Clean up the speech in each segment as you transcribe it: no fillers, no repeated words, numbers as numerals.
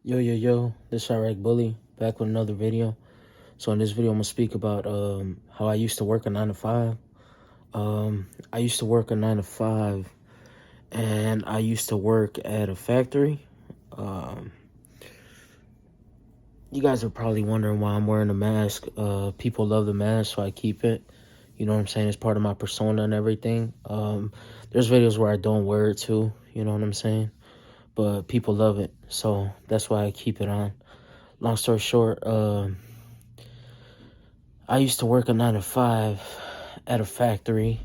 Yo, this is Iraq Bully, back with another video. So in this video, I'm going to speak about how I used to work a 9 to 5. I used to work a 9 to 5, and I used to work at a factory. You guys are probably wondering why I'm wearing a mask. People love the mask, so I keep it. You know what I'm saying? It's part of my persona and everything. There's videos where I don't wear it too, you know what I'm saying? But people love it, so that's why I keep it on. Long story short, I used to work a 9 to 5 at a factory.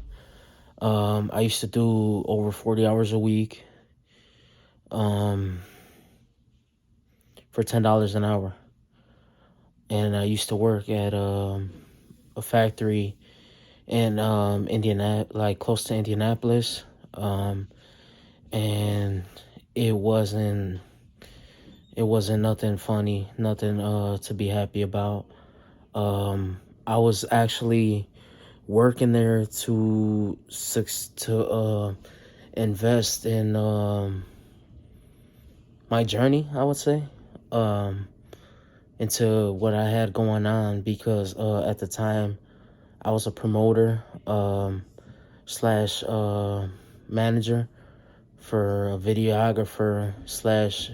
I used to do over 40 hours a week for $10 an hour. And I used to work at a factory in like close to Indianapolis. And it wasn't nothing funny, nothing to be happy about. I was actually working there to invest in my journey, I would say, into what I had going on, because at the time I was a promoter slash manager for a videographer slash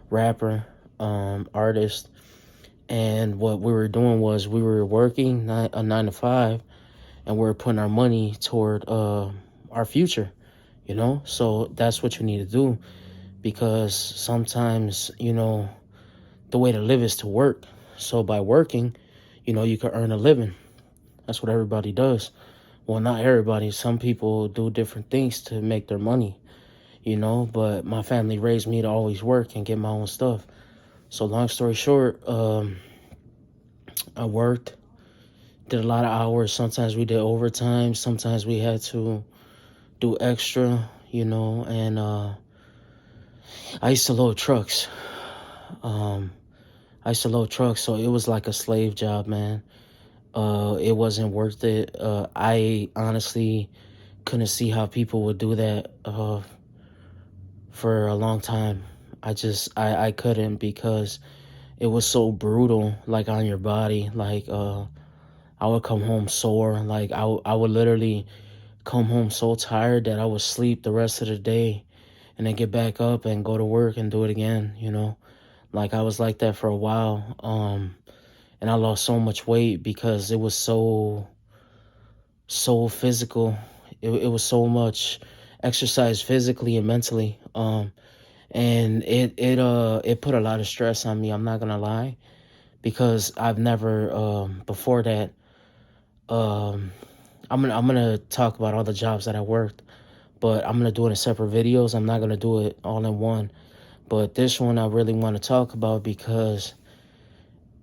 rapper, artist. And what we were doing was we were working a 9 to 5, and we were putting our money toward our future, you know? So that's what you need to do, because sometimes, you know, the way to live is to work. So by working, you know, you can earn a living. That's what everybody does. Well, not everybody. Some people do different things to make their money, you know? But my family raised me to always work and get my own stuff. So long story short, I worked, did a lot of hours. Sometimes we did overtime. Sometimes we had to do extra, you know. And I used to load trucks. So it was like a slave job, man. It wasn't worth it. I honestly couldn't see how people would do that for a long time. I couldn't, because it was so brutal, like on your body. Like I would come home sore. Like I would literally come home so tired that I would sleep the rest of the day and then get back up and go to work and do it again, you know. Like I was like that for a while. And I lost so much weight because it was so physical. It was so much exercise physically and mentally. And it put a lot of stress on me, I'm not gonna lie, because I've never before that. I'm gonna talk about all the jobs that I worked, but I'm gonna do it in separate videos. I'm not gonna do it all in one. But this one I really want to talk about, because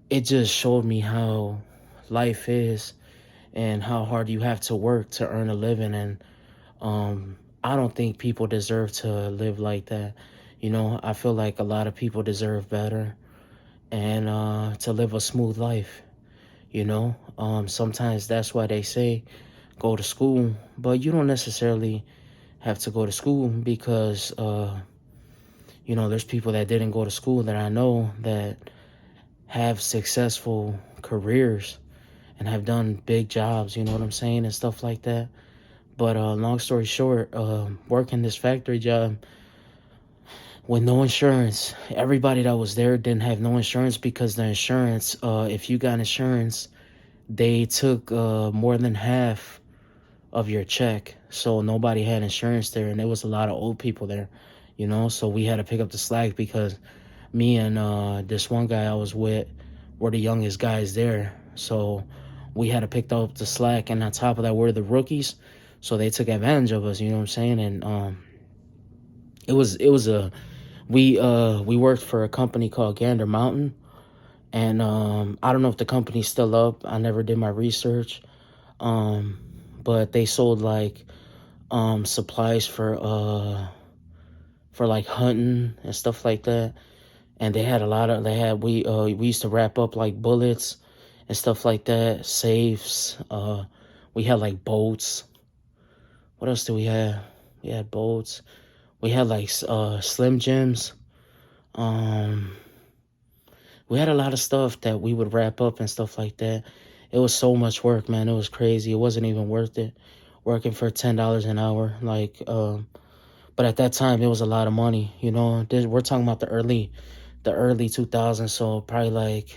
it just showed me how life is and how hard you have to work to earn a living. And I don't think people deserve to live like that. You know, I feel like a lot of people deserve better, and to live a smooth life, you know. Sometimes that's why they say go to school, but you don't necessarily have to go to school, because you know, there's people that didn't go to school that I know that have successful careers and have done big jobs, you know what I'm saying, and stuff like that. But long story short, working this factory job with no insurance. Everybody that was there didn't have no insurance, because the insurance, if you got insurance, they took more than half of your check. So nobody had insurance there, and there was a lot of old people there, you know. So we had to pick up the slack, because me and this one guy I was with were the youngest guys there. So we had to pick up the slack, and on top of that, we're the rookies. So they took advantage of us, you know what I'm saying? And it was a we worked for a company called Gander Mountain. And I don't know if the company's still up. I never did my research. But they sold like supplies for like hunting and stuff like that. And they had we used to wrap up like bullets and stuff like that, safes. We had like boats. What else do we have? We had boats. We had like Slim Jims. Um we had a lot of stuff that we would wrap up and stuff like that. It was so much work, man. It was crazy. It wasn't even worth it working for $10 an hour. Like, but at that time it was a lot of money, you know. We're talking about the early 2000s, so probably like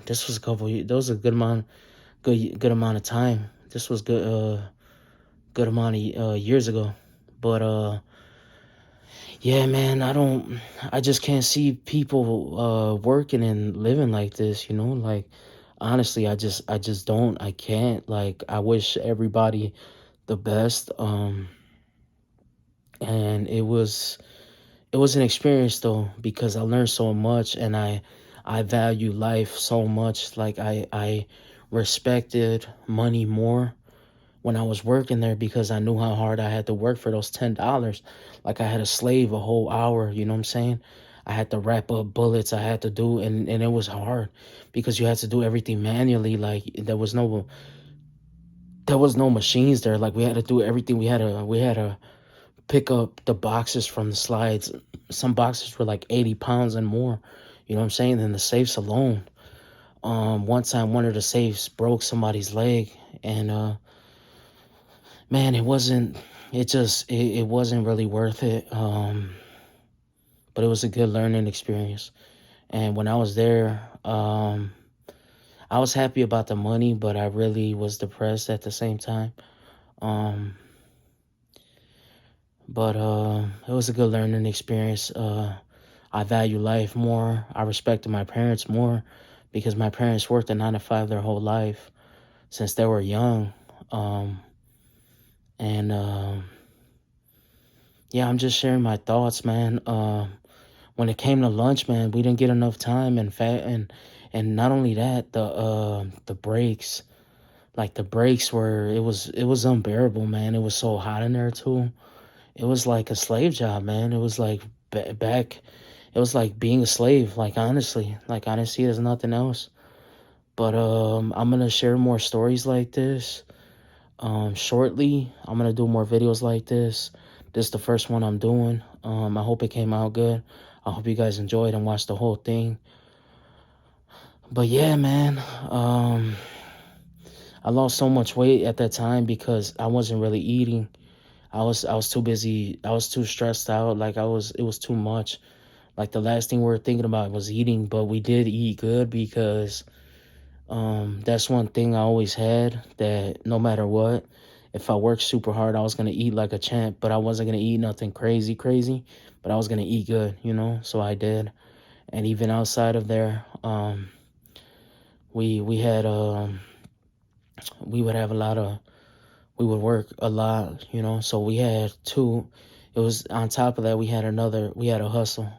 this was a couple years. That was a good amount of time. This was good amount of years ago. But yeah, man, I just can't see people working and living like this, you know. Like, honestly, I just don't. I can't. Like, I wish everybody the best. And it was an experience though, because I learned so much, and I value life so much. Like, I respected money more when I was working there, because I knew how hard I had to work for those $10. Like, I had to slave a whole hour, you know what I'm saying? I had to wrap up bullets. I had to do, and it was hard because you had to do everything manually. Like, there was no machines there. Like, we had to do everything. We had to pick up the boxes from the slides. Some boxes were like 80 pounds and more, you know what I'm saying? Then the safes alone. One time one of the safes broke somebody's leg, and man, it wasn't really worth it. But it was a good learning experience. And when I was there, I was happy about the money, but I really was depressed at the same time. Um, but it was a good learning experience. I value life more. I respected my parents more, because my parents worked a 9 to 5 their whole life since they were young. And yeah, I'm just sharing my thoughts, man. When it came to lunch, man, we didn't get enough time, and not only that, the breaks, like the breaks were it was unbearable, man. It was so hot in there too. It was like a slave job, man. It was like back. It was like being a slave. Like, honestly, there's nothing else. But I'm gonna share more stories like this. Shortly, I'm gonna do more videos like this. This is the first one I'm doing. I hope it came out good. I hope you guys enjoyed and watched the whole thing. But yeah, man, I lost so much weight at that time because I wasn't really eating. I was too busy. I was too stressed out. Like, it was too much. Like, the last thing we were thinking about was eating, but we did eat good, because that's one thing I always had, that no matter what, if I worked super hard, I was gonna eat like a champ, but I wasn't gonna eat nothing crazy, but I was gonna eat good, you know. So I did. And even outside of there, we had we would have a lot of we would work a lot, you know. So we had two. It was on top of that, we had a hustle,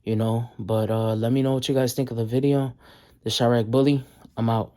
you know. But let me know what you guys think of the video. The Chirac Bully, I'm out.